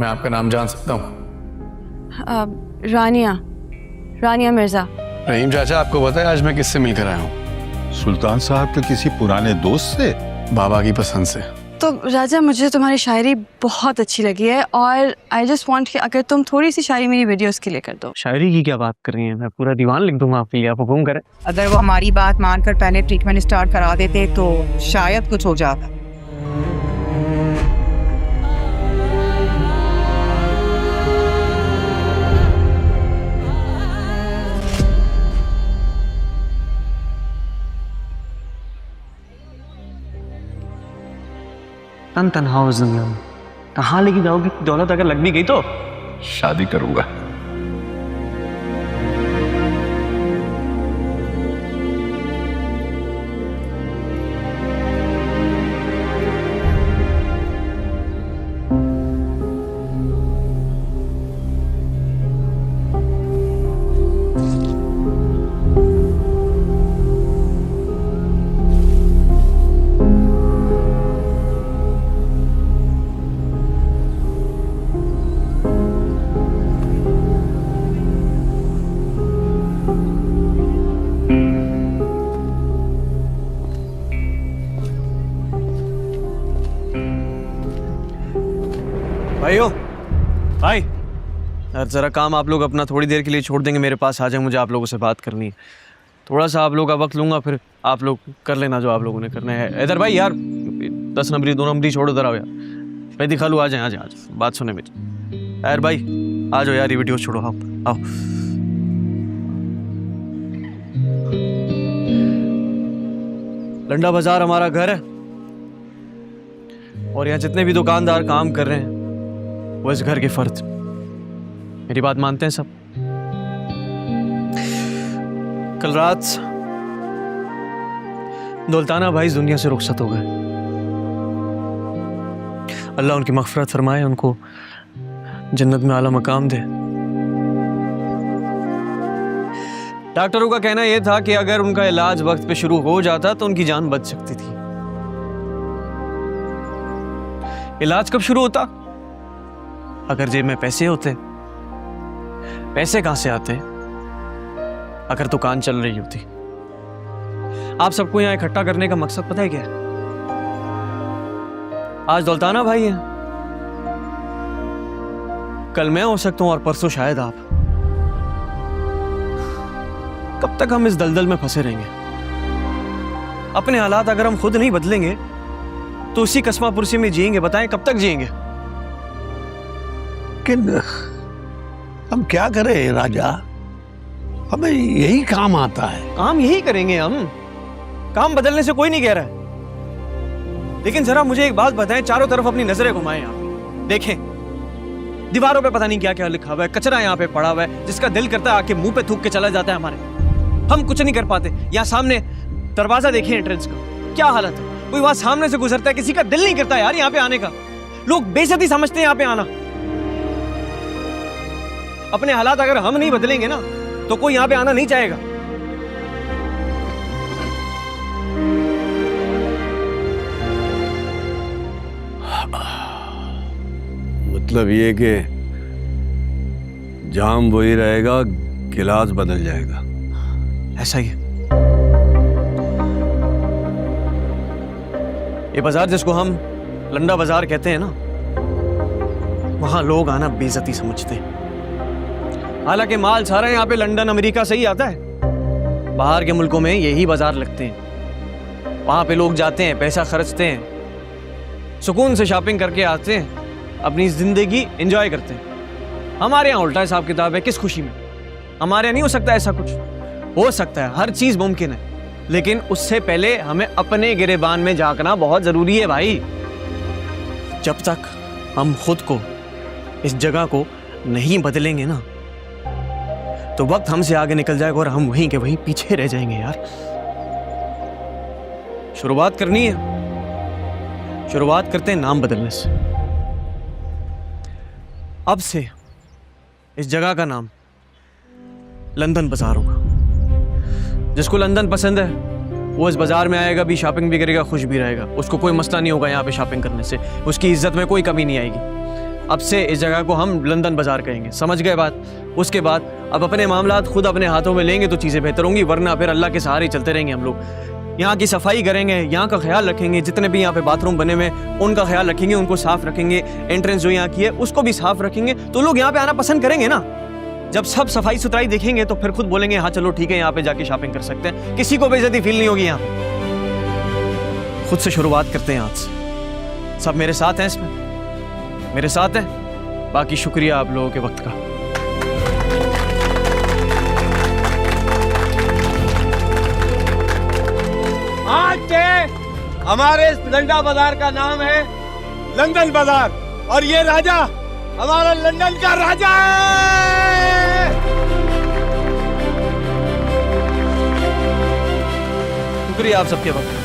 मैं आपका नाम जान सकता हूँ? रानिया मिर्जा। रहीम चाचा, आपको पता है आज मैं किससे मिलकर आया हूँ? सुल्तान साहब के किसी पुराने दोस्त से? बाबा की पसंद से। तो राजा, मुझे तुम्हारी शायरी बहुत अच्छी लगी है और आई जस्ट वांट कि अगर तुम थोड़ी सी शायरी मेरी वीडियोस के लिए कर दो। शायरी की क्या बात कर रही हैं? मैं पूरा दीवान लिख दूंगा आपके लिए, आप हुक्म करें। अगर वो हमारी बात मानकर पहले ट्रीटमेंट स्टार्ट करा देते तो शायद कुछ हो जाता। तन तनहा हो दुनिया में, कहाँ लेके जाओगी? दौलत अगर लग भी गई तो शादी करूंगा। भाइयों, भाई यार जरा काम आप लोग अपना थोड़ी देर के लिए छोड़ देंगे, मेरे पास आ जाए, मुझे आप लोगों से बात करनी है। थोड़ा सा आप लोगों का वक्त लूंगा, फिर आप लोग कर लेना जो आप लोगों ने करना है। इधर भाई यार 10 नंबरी 2 नंबरी छोड़ो, इधर आओ यार। भाई दिखा लूँ, आ जाए बात सुने मेरी। यार भाई आ जाओ यार, ये वीडियो छोड़ो, आओ। लंडा बाजार हमारा घर है और यहाँ जितने भी दुकानदार काम कर रहे हैं वो इस घर के फर्द। मेरी बात मानते हैं सब? कल रात दौलताना भाई इस दुनिया से रुखसत हो गए। अल्लाह उनकी मग़फ़िरत फरमाए, उनको जन्नत में आला मकाम दे। डॉक्टरों का कहना यह था कि अगर उनका इलाज वक्त पे शुरू हो जाता तो उनकी जान बच सकती थी। इलाज कब शुरू होता? अगर जेब में पैसे होते। पैसे कहां से आते? अगर दुकान चल रही होती। आप सबको यहां इकट्ठा करने का मकसद पता है क्या है? आज दौलताना भाई हैं, कल मैं हो सकता हूं और परसों शायद आप। कब तक हम इस दलदल में फंसे रहेंगे? अपने हालात अगर हम खुद नहीं बदलेंगे तो उसी कसमा पुरसी में जिएंगे। बताएं कब तक जिएंगे? लेकिन हम क्या करें राजा, हमें यही काम आता है। काम यही करेंगे हम, काम बदलने से कोई नहीं कह रहा है। लेकिन जरा मुझे एक बात बताएं, चारों तरफ अपनी नजरें घुमाएं आप, देखें दीवारों पे पता नहीं क्या क्या लिखा हुआ है, कचरा यहाँ पे पड़ा हुआ है, जिसका दिल करता है आके मुंह पे थूक के चला जाता है हमारे। हम कुछ नहीं कर पाते। यहाँ सामने दरवाजा देखिए एंट्रेंस का, क्या हालत है। कोई वहां सामने से गुजरता है, किसी का दिल नहीं करता यार यहाँ पे आने का। लोग बेइज्जती समझते हैं यहाँ पे आना। अपने हालात अगर हम नहीं बदलेंगे ना तो कोई यहाँ पे आना नहीं चाहेगा। मतलब ये कि जाम वही रहेगा, गिलास बदल जाएगा। ऐसा ही है। ये बाजार जिसको हम लंडा बाजार कहते हैं ना, वहां लोग आना बेइज्जती समझते हैं। हालांकि माल सारा यहाँ पे लंदन अमेरिका से ही आता है। बाहर के मुल्कों में यही बाजार लगते हैं। वहां पे लोग जाते हैं, पैसा खर्चते हैं, सुकून से शॉपिंग करके आते हैं, अपनी जिंदगी एंजॉय करते हैं। हमारे यहाँ उल्टा हिसाब किताब है। किस खुशी में? हमारे यहाँ नहीं हो सकता ऐसा कुछ। हो सकता है, हर चीज मुमकिन है, लेकिन उससे पहले हमें अपने गिरेबान में झांकना बहुत जरूरी है भाई। जब तक हम खुद को, इस जगह को नहीं बदलेंगे ना तो वक्त हमसे आगे निकल जाएगा और हम वहीं के वहीं पीछे रह जाएंगे यार। शुरुआत करनी है, शुरुआत करते हैं नाम बदलने से। अब से इस जगह का नाम लंदन बाजार होगा। जिसको लंदन पसंद है वो इस बाजार में आएगा भी, शॉपिंग भी करेगा, खुश भी रहेगा। उसको कोई मसला नहीं होगा यहाँ पे शॉपिंग करने से, उसकी इज्जत में कोई कमी नहीं आएगी। अब से इस जगह को हम लंदन बाजार कहेंगे, समझ गए बात? उसके बाद अब अपने मामलात खुद अपने हाथों में लेंगे तो चीज़ें बेहतर होंगी, वरना फिर अल्लाह के सहारे चलते रहेंगे हम लोग। यहाँ की सफाई करेंगे, यहाँ का ख्याल रखेंगे, जितने भी यहाँ पे बाथरूम बने हुए उनका ख्याल रखेंगे, उनको साफ रखेंगे, एंट्रेंस जो यहाँ की है उसको भी साफ रखेंगे, तो लोग यहाँ पे आना पसंद करेंगे ना। जब सब सफाई सुथराई देखेंगे तो फिर खुद बोलेंगे हाँ चलो ठीक है, यहाँ पे जाके शॉपिंग कर सकते हैं, किसी को बेइज्जती फील नहीं होगी। यहाँ पे खुद से शुरुआत करते हैं आज से। सब मेरे साथ हैं इसमें, मेरे साथ हैं। बाकी शुक्रिया आप लोगों के वक्त का। आज के हमारे इस लंडा बाजार का नाम है लंदन बाजार, और ये राजा हमारा लंदन का राजा है। शुक्रिया आप सबके वक्त।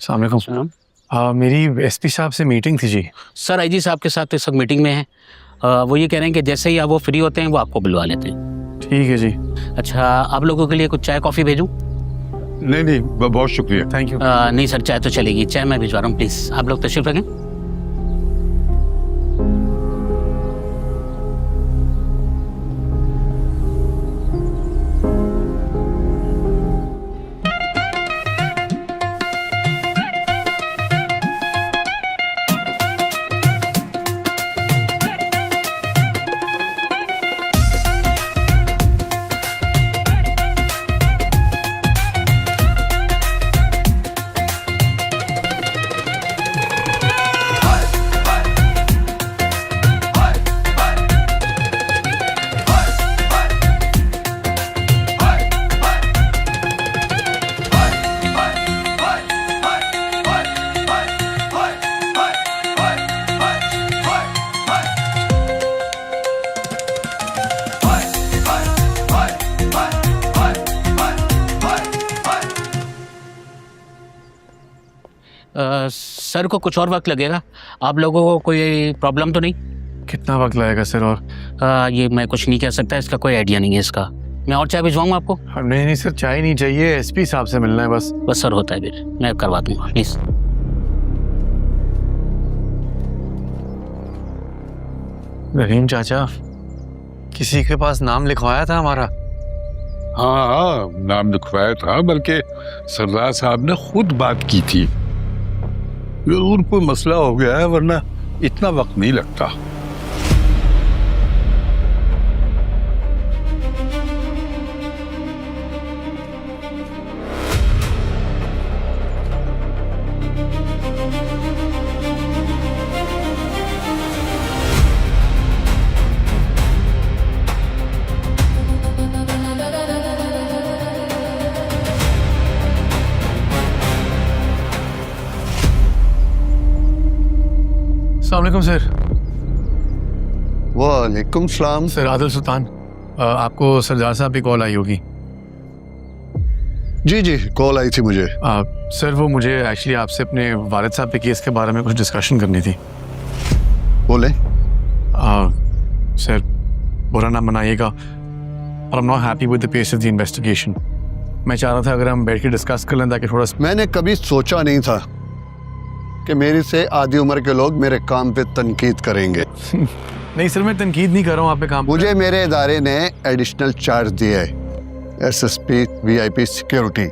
अस्सलाम वालेकुम। मेरी एसपी साहब से मीटिंग थी जी। सर आईजी साहब के साथ इस वक्त मीटिंग में है। वो ये कह रहे हैं कि जैसे ही आप वो फ्री होते हैं वो आपको बुलवा लेते हैं। ठीक है जी। अच्छा, आप लोगों के लिए कुछ चाय कॉफ़ी भेजूं? नहीं नहीं, बहुत शुक्रिया। Thank you. नहीं सर, चाय तो चलेगी, चाय मैं भिजवा रहा हूँ, प्लीज़ आप लोग तशरीफ रखें। सर को कुछ और वक्त लगेगा, आप लोगों को कोई प्रॉब्लम तो नहीं? कितना वक्त लगेगा सर? और ये मैं कुछ नहीं कह सकता, इसका कोई आइडिया नहीं है इसका। मैं और चाय भिजवाऊँ आपको? नहीं नहीं सर, चाय नहीं चाहिए, एसपी साहब से मिलना है बस। बस सर, होता है फिर मैं करवा दूँगा, प्लीज़। रहीम चाचा, किसी के पास नाम लिखवाया था हमारा? हाँ हाँ, नाम लिखवाया था, बल्कि सरदार साहब ने खुद बात की थी। जरूर कोई मसला हो गया है, वरना इतना वक्त नहीं लगता। अस्सलाम वालेकुम सर। वालेकुम सलाम। सर आदिल सुल्तान, आपको सरदार साहब की कॉल आई होगी। जी जी, कॉल आई थी मुझे। सर वो मुझे एक्चुअली आपसे अपने वालिद साहब के केस के बारे में कुछ डिस्कशन करनी थी। बोले। सर बुरा ना मनाइएगा, और I am not happy with the pace of the investigation. मैं चाह रहा था अगर हम बैठ के डिस्कस कर लें ताकि थोड़ा। मैंने कभी सोचा नहीं था कि मेरी से आधी उम्र के लोग मेरे काम पे तनकीद करेंगे। नहीं सर, मैं तनकीद नहीं कर रहा हूँ आप पे काम। मुझे मेरे इदारे ने एडिशनल चार्ज दिया है, एसएसपी वीआईपी सिक्योरिटी।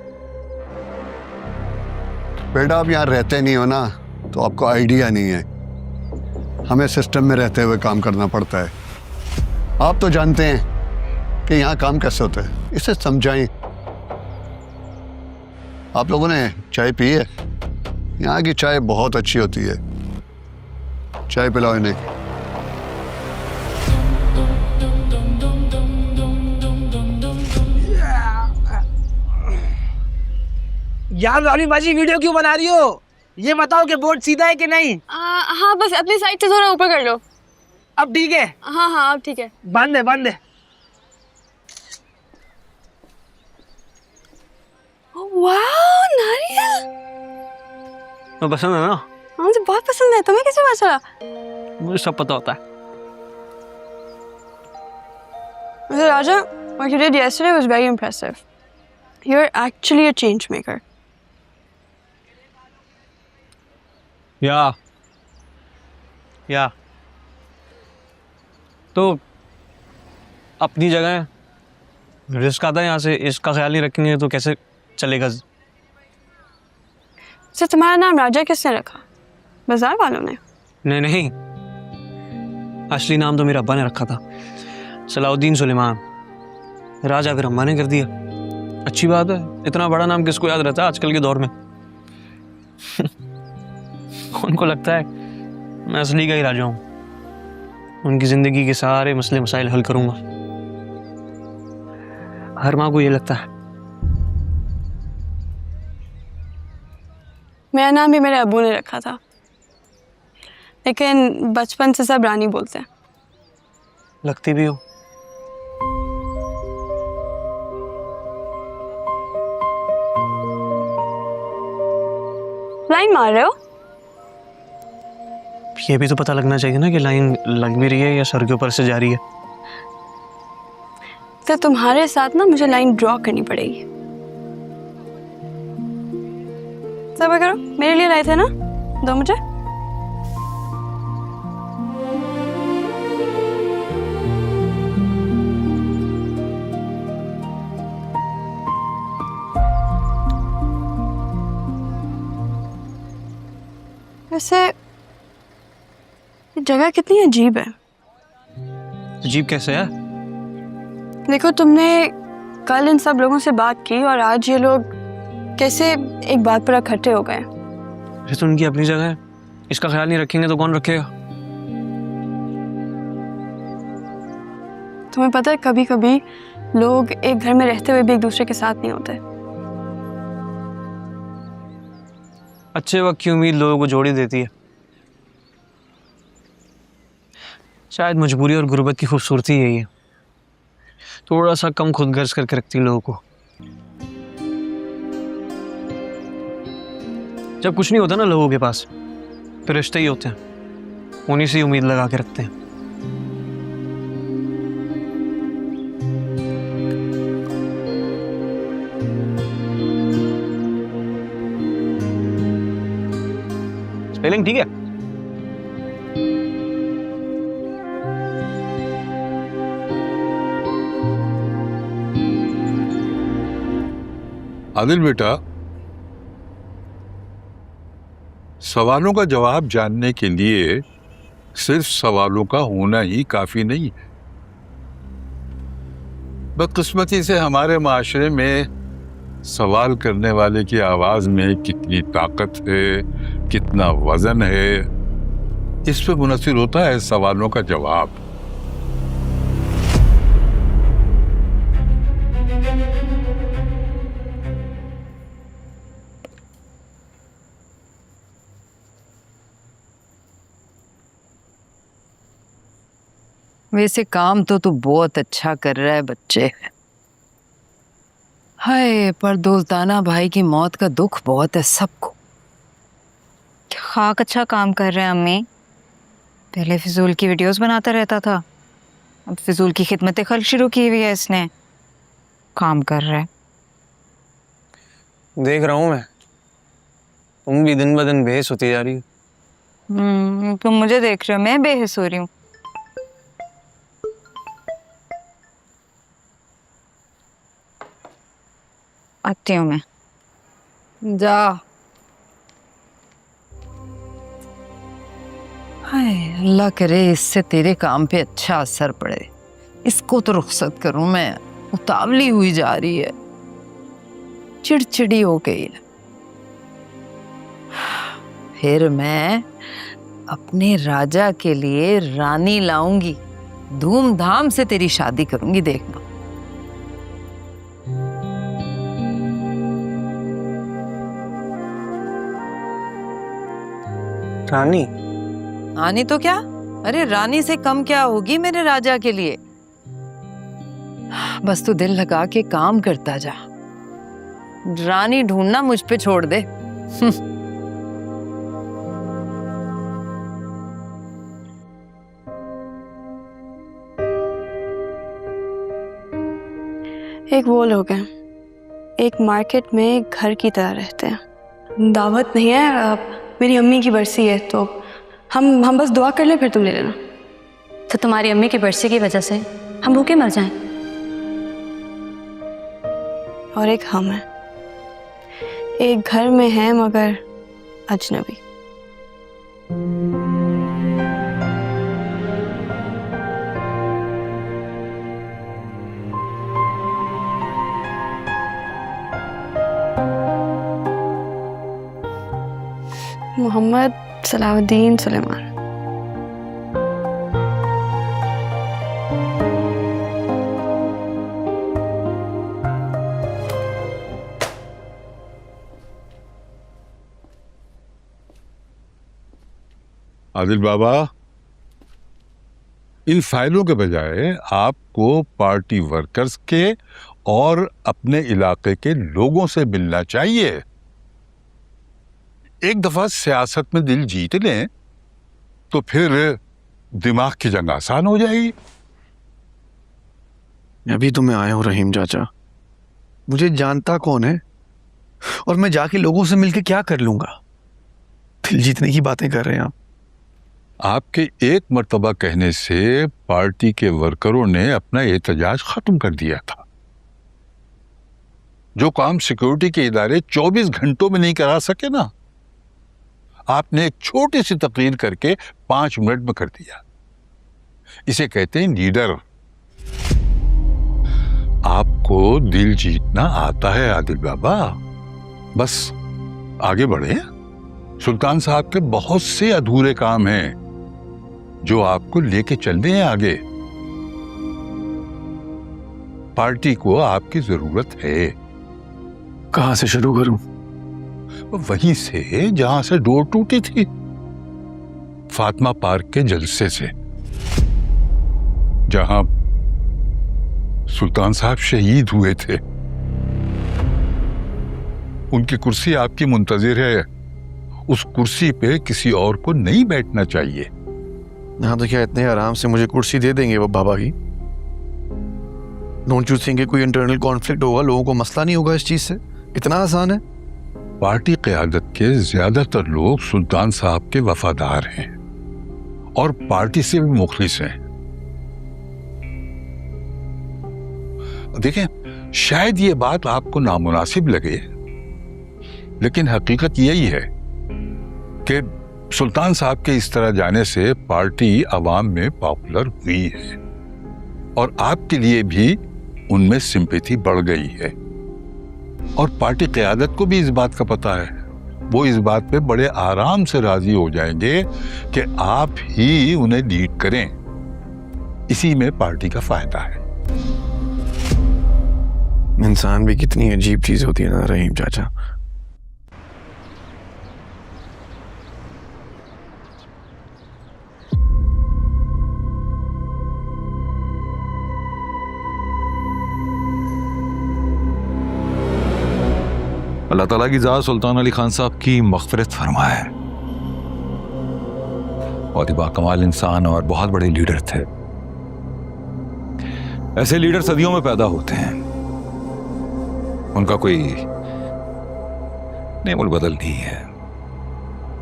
बेटा आप यहाँ रहते नहीं हो ना, तो आपको आइडिया नहीं है। हमें सिस्टम में रहते हुए काम करना पड़ता है। आप तो जानते हैं कि यहाँ काम कैसे होता है, इसे समझाएं। आप लोगों ने चाय पी है? यहाँ की चाय बहुत अच्छी होती है, चाय पिलाओ इन्हें। यार रानी बाजी, वीडियो क्यों बना रही हो? ये बताओ कि बोर्ड सीधा है कि नहीं? हाँ, बस अपनी साइड से थोड़ा ऊपर कर लो। अब ठीक है? हाँ हाँ, अब ठीक है। बांध दे। वाह, नारियल तो पसंद है ना? मुझे बहुत पसंद है। तुम्हें कैसे पता चला? मुझे सब पता होता है। Raja, what you did yesterday was very impressive. You're actually a change maker. या तो अपनी जगह रिस्क आता है यहाँ से, इसका ख्याल नहीं रखेंगे तो कैसे चलेगा? तो तुम्हारा नाम राजा किसने रखा? बाजार वालों ने? नहीं, असली नाम तो मेरा अब्बा ने रखा था, सलाउद्दीन सुलेमान। राजा फिर अम्मा ने कर दिया। अच्छी बात है, इतना बड़ा नाम किसको याद रहता है आजकल के दौर में। उनको लगता है मैं असली का ही राजा हूँ, उनकी जिंदगी के सारे मसले मसाइल हल करूंगा। हर माँ को ये लगता है। मेरा नाम भी मेरे अब्बू ने रखा था, लेकिन बचपन से सब रानी बोलते हैं। लगती भी हो। लाइन मार रहे हो? ये भी तो पता लगना चाहिए ना कि लाइन लग भी रही है या सर के ऊपर से जा रही है। तो तुम्हारे साथ ना मुझे लाइन ड्रॉ करनी पड़ेगी। सब्र करो, मेरे लिए लाए थे ना, दो मुझे। वैसे ये जगह कितनी अजीब है। अजीब कैसे है? देखो, तुमने कल इन सब लोगों से बात की और आज ये लोग कैसे एक बात पर इकट्ठे हो गए। ये तो उनकी अपनी जगह है, इसका ख्याल नहीं रखेंगे तो कौन रखेगा? तुम्हें पता है, कभी कभी लोग एक घर में रहते हुए भी एक दूसरे के साथ नहीं होते। अच्छे वक्त की उम्मीद लोगों को जोड़ी देती है। शायद मजबूरी और गुर्बत की खूबसूरती यही है, थोड़ा सा कम खुदगर्ज करके रखती है लोगों को। जब कुछ नहीं होता ना लोगों के पास, फिर रिश्ते ही होते हैं, उन्हीं से उम्मीद लगा के रखते हैं। स्पेलिंग ठीक है? आदिल बेटा, सवालों का जवाब जानने के लिए सिर्फ सवालों का होना ही काफी नहीं है। बदकिस्मती से हमारे माशरे में सवाल करने वाले की आवाज में कितनी ताकत है, कितना वजन है, इस पे मुनसिर होता है सवालों का जवाब। वैसे काम तो तू बहुत अच्छा कर रहा है बच्चे। हाय, पर दोस्ताना भाई की मौत का दुख बहुत है सबको। खाक अच्छा काम कर रहे हैं अम्मी। पहले फिजूल की वीडियोस बनाता रहता था, अब फिजूल की खिदमत खल्क शुरू की हुई है इसने। काम कर रहा है। देख रहा हूँ मैं, तुम भी दिन ब दिन बेहस होती जा रही हो। तुम मुझे देख रहे हो, मैं बेहस हो रही हूँ। आती हूँ मैं। जा। हाय, अल्लाह करे इससे तेरे काम पे अच्छा असर पड़े। इसको तो रुखसत करूं मैं, उतावली हुई जा रही है, चिड़चिड़ी हो गई है। फिर मैं अपने राजा के लिए रानी लाऊंगी, धूमधाम से तेरी शादी करूंगी, देखना। रानी? रानी तो क्या, अरे रानी से कम क्या होगी मेरे राजा के लिए। बस तू दिल लगा के काम करता जा, रानी ढूंढना मुझ पे छोड़ दे। एक वो लोग हैं, एक मार्केट में घर की तरह रहते हैं। दावत नहीं है, मेरी अम्मी की बरसी है, तो हम बस दुआ कर ले, फिर तुम ले लेना। तो तुम्हारी अम्मी की बरसी की वजह से हम भूखे मर जाएं। और एक हम हैं, एक घर में हैं मगर अजनबी। मोहम्मद सलाहुद्दीन सुलेमान। आदिल बाबा, इन फाइलों के बजाय आपको पार्टी वर्कर्स के और अपने इलाके के लोगों से मिलना चाहिए। एक दफा सियासत में दिल जीत लें तो फिर दिमाग की जंग आसान हो जाएगी। अभी तो मैं आया हूँ रहीम चाचा, मुझे जानता कौन है और मैं जाके लोगों से मिलके क्या कर लूंगा? दिल जीतने की बातें कर रहे हैं आप। आपके एक मर्तबा कहने से पार्टी के वर्करों ने अपना एहतजाज खत्म कर दिया था। जो काम सिक्योरिटी के इदारे 24 घंटों में नहीं करा सके ना, आपने एक छोटी सी तकरीर करके 5 मिनट में कर दिया। इसे कहते हैं लीडर। आपको दिल जीतना आता है आदिल बाबा, बस आगे बढ़े। सुल्तान साहब के बहुत से अधूरे काम हैं जो आपको लेके चलने हैं आगे। पार्टी को आपकी जरूरत है। कहां से शुरू करूं? वहीं से जहां से डोर टूटी थी, फातिमा पार्क के जलसे से, जहां सुल्तान साहब शहीद हुए थे। उनकी कुर्सी आपकी मुंतजिर है। उस कुर्सी पे किसी और को नहीं बैठना चाहिए। हाँ, तो क्या इतने आराम से मुझे कुर्सी दे देंगे वो बाबा की? डोंट यू थिंक कोई इंटरनल कॉन्फ्लिक्ट होगा, लोगों को मसला नहीं होगा इस चीज से? इतना आसान है? पार्टी क़यादत के ज्यादातर लोग सुल्तान साहब के वफादार हैं और पार्टी से भी मुखलिस हैं। देखें, शायद ये बात आपको नामुनासिब लगे, लेकिन हकीकत यही है कि सुल्तान साहब के इस तरह जाने से पार्टी अवाम में पॉपुलर हुई है और आपके लिए भी उनमें सिंपैथी बढ़ गई है। और पार्टी क़यादत को भी इस बात का पता है। वो इस बात पे बड़े आराम से राजी हो जाएंगे कि आप ही उन्हें लीड करें। इसी में पार्टी का फायदा है। इंसान भी कितनी अजीब चीज होती है ना रहीम चाचा। अल्लाह ताला की ज़ात सुल्तान अली खान साहब की मग़फ़िरत फरमाए। बहुत ही बाकमाल इंसान और बहुत बड़े लीडर थे। ऐसे लीडर सदियों में पैदा होते हैं, उनका कोई नेमुल बदल नहीं है,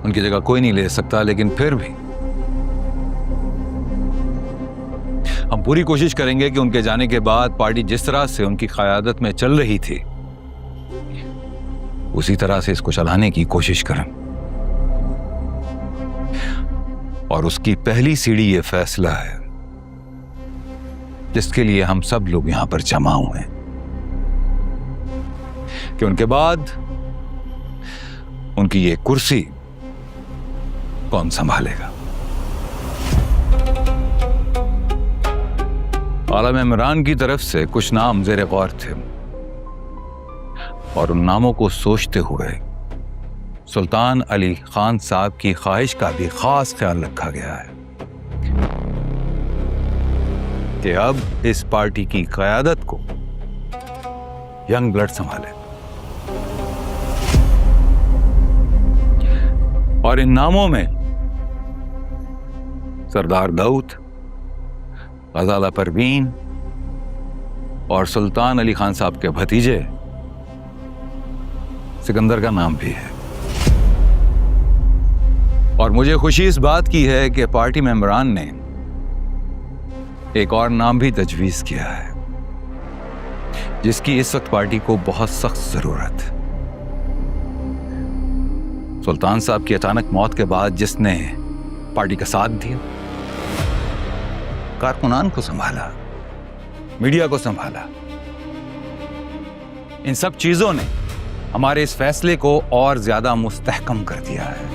उनकी जगह कोई नहीं ले सकता। लेकिन फिर भी हम पूरी कोशिश करेंगे कि उनके जाने के बाद पार्टी जिस तरह से उनकी क़यादत में चल रही थी उसी तरह से इसको चलाने की कोशिश करें। और उसकी पहली सीढ़ी ये फैसला है जिसके लिए हम सब लोग यहां पर जमा हुए हैं कि उनके बाद उनकी ये कुर्सी कौन संभालेगा। आलम इमरान की तरफ से कुछ नाम ज़ेरे गौर थे और उन नामों को सोचते हुए सुल्तान अली खान साहब की ख्वाहिश का भी खास ख्याल रखा गया है कि अब इस पार्टी की क़यादत को यंग ब्लड संभाले। और इन नामों में सरदार दाऊद, गजाला परवीन, और सुल्तान अली खान साहब के भतीजे सिकंदर का नाम भी है। और मुझे खुशी इस बात की है कि पार्टी मेंबरान ने एक और नाम भी तजवीज किया है जिसकी इस वक्त पार्टी को बहुत सख्त जरूरत। सुल्तान साहब की अचानक मौत के बाद जिसने पार्टी का साथ दिया, कारकुनान को संभाला, मीडिया को संभाला, इन सब चीजों ने हमारे इस फैसले को और ज्यादा मुस्तहकम कर दिया है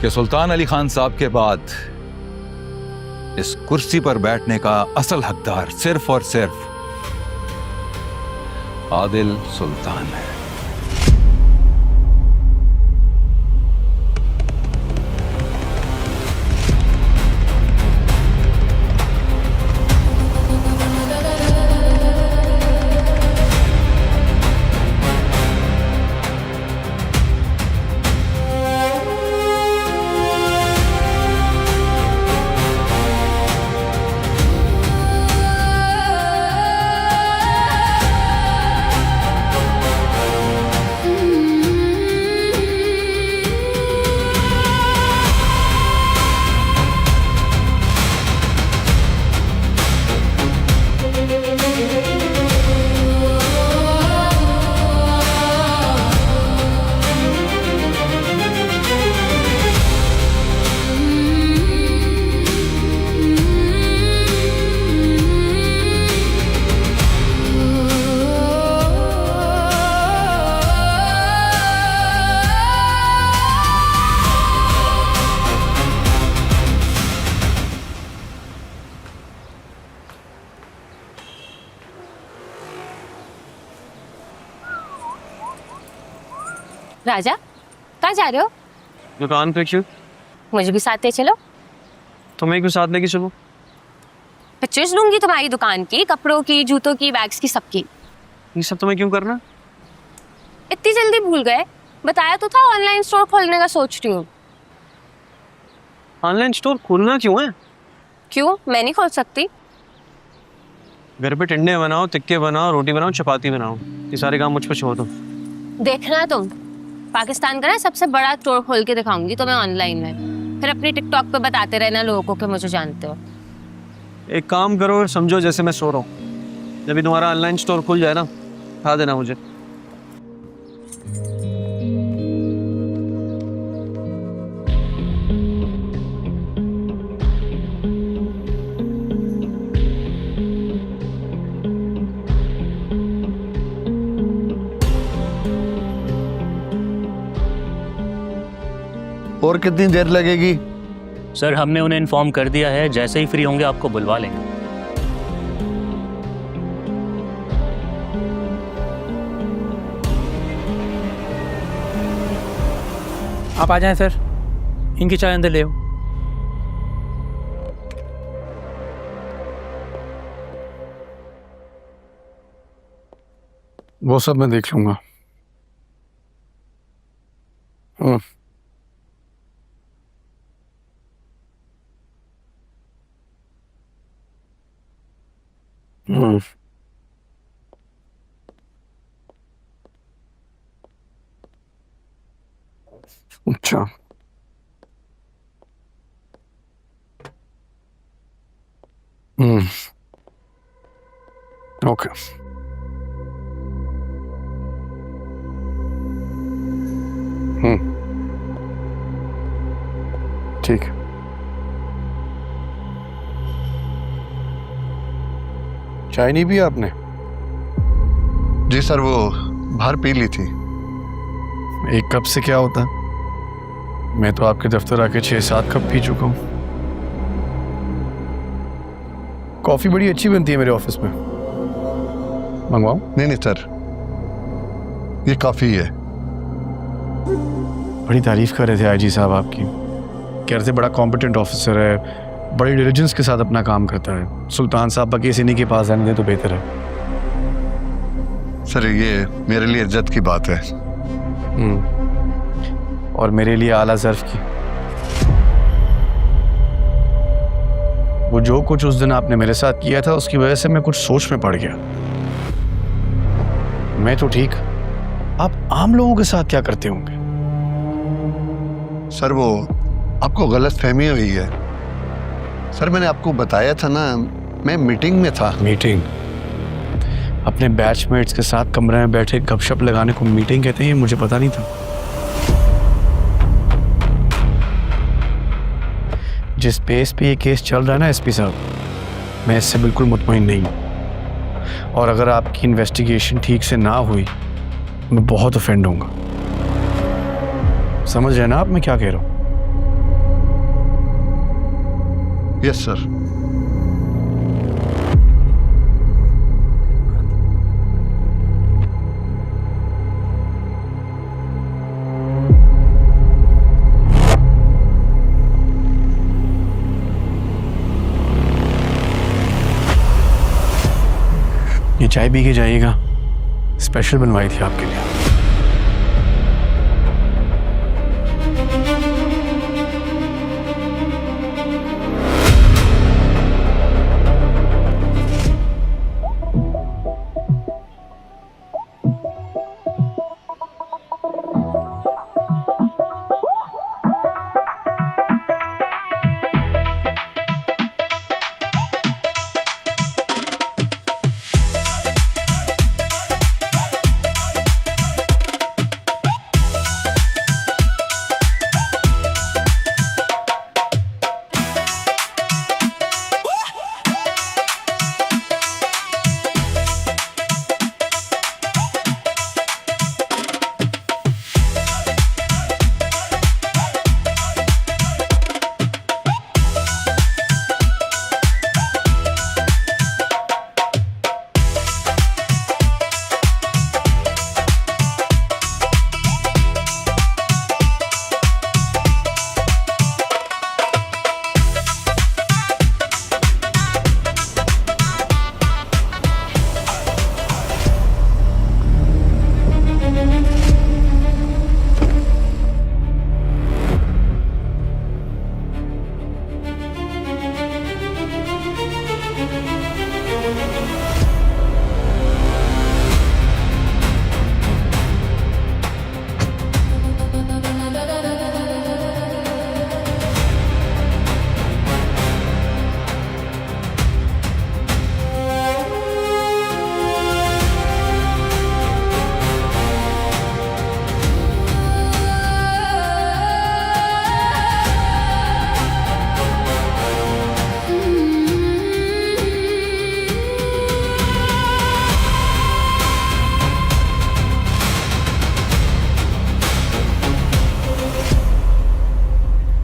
कि सुल्तान अली खान साहब के बाद इस कुर्सी पर बैठने का असल हकदार सिर्फ और सिर्फ आदिल सुल्तान है। राजा, कहाँ जा रहे हो? दुकान पे। क्यों? मुझे भी साथ ले चलो। तुम्हें क्यों साथ लेके चलो? पिक्चर्स लूंगी तुम्हारी दुकान की, कपड़ों की, जूतों की, बैग्स की, सबकी। ये सब तुम्हें क्यों करना? इतनी जल्दी भूल गए? बताया तो था ऑनलाइन स्टोर खोलने का सोच रही हूँ। ऑनलाइन स्टोर खोलना क्यों है? क्यों? मैं नहीं खोल सकती? घर पे टिंडे बनाओ, टिक्के बनाओ, रोटी बनाओ, चपाती बनाओ, ये सारे काम मुझ पर छोड़ दो। देखना तुम पाकिस्तान का ना सबसे बड़ा स्टोर खोल के दिखाऊंगी तुम्हें ऑनलाइन में, फिर अपनी टिकटॉक पे बताते रहना लोगों को कि मुझे जानते हो। एक काम करो, समझो जैसे मैं सो रहा हूँ, जब भी तुम्हारा ऑनलाइन स्टोर खुल जाए ना, उठा देना मुझे। और कितनी देर लगेगी? सर हमने उन्हें इन्फॉर्म कर दिया है, जैसे ही फ्री होंगे आपको बुलवा लेंगे। आप आ जाएं सर, इनकी चाय अंदर ले आओ। वो सब मैं देख लूंगा। अच्छा, ओके। ठीक है। चाय नहीं पिया आपने? जी सर, वो बाहर पी ली थी। एक कप से क्या होता? मैं तो आपके दफ्तर आके 6-7 कप पी चुका हूँ। कॉफी बड़ी अच्छी बनती है मेरे ऑफिस में, मंगवाऊं? नहीं सर, ये काफी है। बड़ी तारीफ कर रहे थे आईजी साहब आपकी, कह रहे थे बड़ा कॉम्पिटेंट ऑफिसर है, बड़ी डिलिजेंस के साथ अपना काम करता है। सुल्तान साहब का केस इन्हीं के पास आने दें तो बेहतर है। सर ये मेरे लिए इज्जत की बात है। और मेरे लिए आला ज़र्फ की। वो जो कुछ उस दिन आपने मेरे साथ किया था उसकी वजह से मैं कुछ सोच में पड़ गया। मैं तो ठीक, आप आम लोगों के साथ क्या करते होंगे? सर वो आपको गलत फहमी हुई है। सर मैंने आपको बताया था ना, मैं मीटिंग में था। मीटिंग? अपने बैचमेट्स के साथ कमरे में बैठे गपशप लगाने को मीटिंग कहते हैं? ये मुझे पता नहीं था। जिस पेस पे ये केस चल रहा है ना एसपी साहब, मैं इससे बिल्कुल मुतमईन नहीं हूं। और अगर आपकी इन्वेस्टिगेशन ठीक से ना हुई, मैं बहुत ऑफेंड होऊंगा। समझ रहे हैं ना आप मैं क्या कह रहा हूं? Yes sir. ये चाय पी के जाइएगा, स्पेशल बनवाई थी आपके लिए।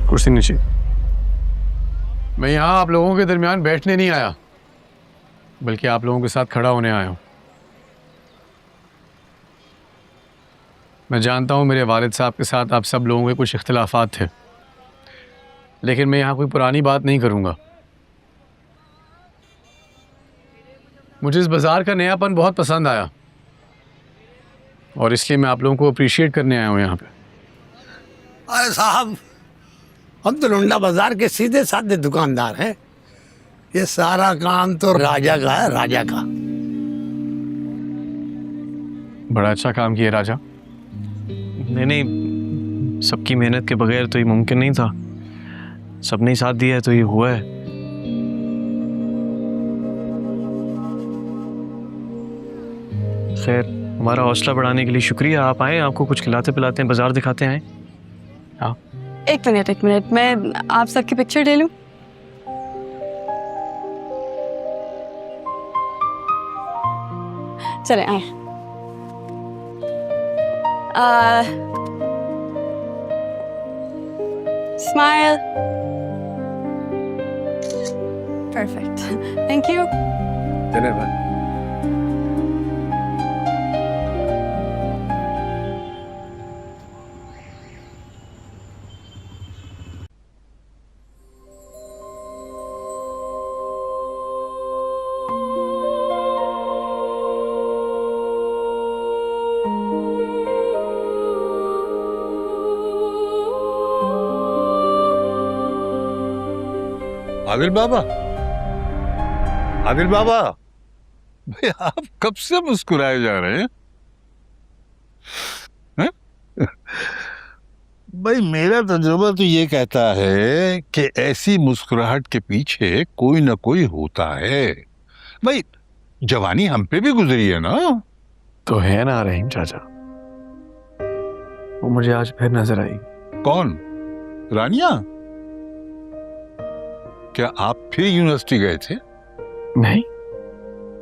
कुर्सी नीचे। मैं यहाँ आप लोगों के दरमियान बैठने नहीं आया, बल्कि आप लोगों के साथ खड़ा होने आया हूँ। मैं जानता हूँ मेरे वालिद साहब के साथ आप सब लोगों के कुछ इख्तिलाफात थे, लेकिन मैं यहाँ कोई पुरानी बात नहीं करूँगा। मुझे इस बाज़ार का नयापन बहुत पसंद आया और इसलिए मैं आप लोगों को अप्रिशिएट करने आया हूँ यहाँ पे। अरे साहब, हम तो लुंडा बाजार के सीधे साधे दुकानदार हैं। ये सारा काम तो राजा का है, राजा का। बड़ा अच्छा काम किया राजा। नहीं, सबकी मेहनत के बगैर तो ये मुमकिन नहीं था। सबने ही साथ दिया है तो ये हुआ है। खैर, हमारा हौसला बढ़ाने के लिए शुक्रिया। आप आए, आपको कुछ खिलाते पिलाते हैं, बाजार दिखाते हैं। हाँ, एक मिनट, मैं आप सबकी पिक्चर ले लूं? चले आए। Smile. Perfect, thank you. Adil Baba, Adil Baba, भाई आप कब से मुस्कुराए जा रहे हैं? भाई मेरा तजुर्बा तो ये कहता है कि ऐसी मुस्कुराहट के पीछे कोई ना कोई होता है। भाई जवानी हम पे भी गुजरी है ना। तो है ना रहीम चाचा, वो मुझे आज फिर नजर आई। कौन? रानिया? क्या आप फिर यूनिवर्सिटी गए थे? नहीं,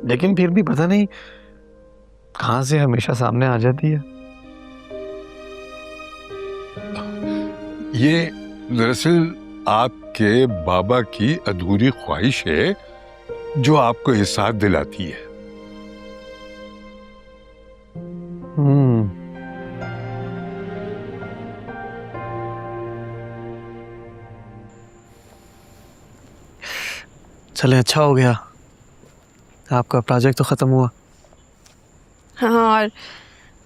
लेकिन फिर भी पता नहीं कहां से हमेशा सामने आ जाती है। ये दरअसल आपके बाबा की अधूरी ख्वाहिश है जो आपको एहसास दिलाती है। चले, अच्छा हो गया, आपका प्रोजेक्ट तो खत्म हुआ। हाँ, और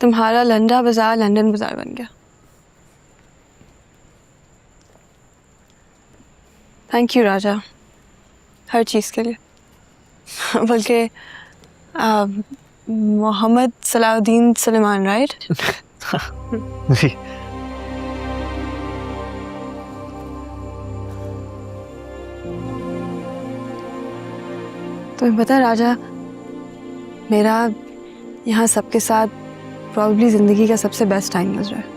तुम्हारा लंडा बाजार लंदन बाजार बन गया। थैंक यू राजा, हर चीज़ के लिए। बल्कि मोहम्मद सलाउद्दीन सुलेमान, राइट? जी। तुम्हें पता है राजा, मेरा यहाँ सबके साथ प्रॉब्ली ज़िंदगी का सबसे बेस्ट टाइम गुजरा है।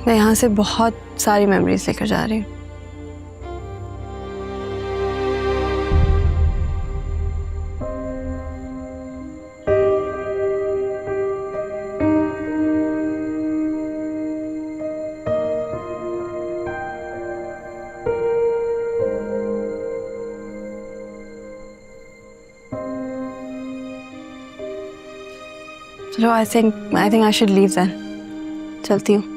मैं यहाँ से बहुत सारी मेमोरीज लेकर जा रही हूँ। चलो, I think I should leave then. चलती हूँ।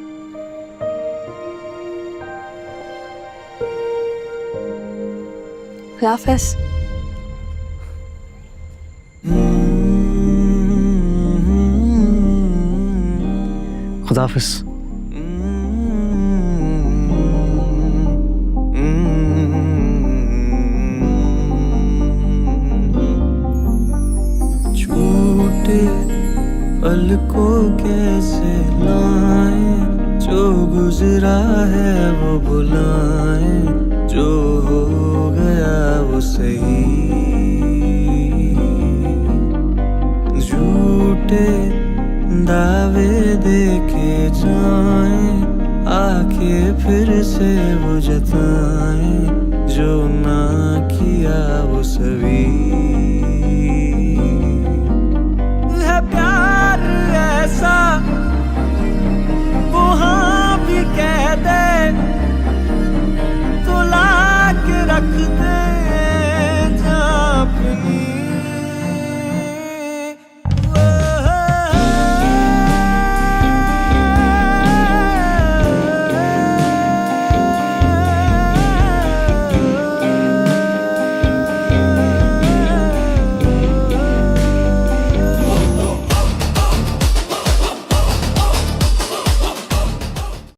हाफिज़। खुदाफिज। छोटे पल को कैसे लाएं, जो गुजरा है वो बुलाएं, जो हो गया वो सही। झूठे दावे देखे जाएं, आके फिर से वो जताएं, जो ना किया वो सभी।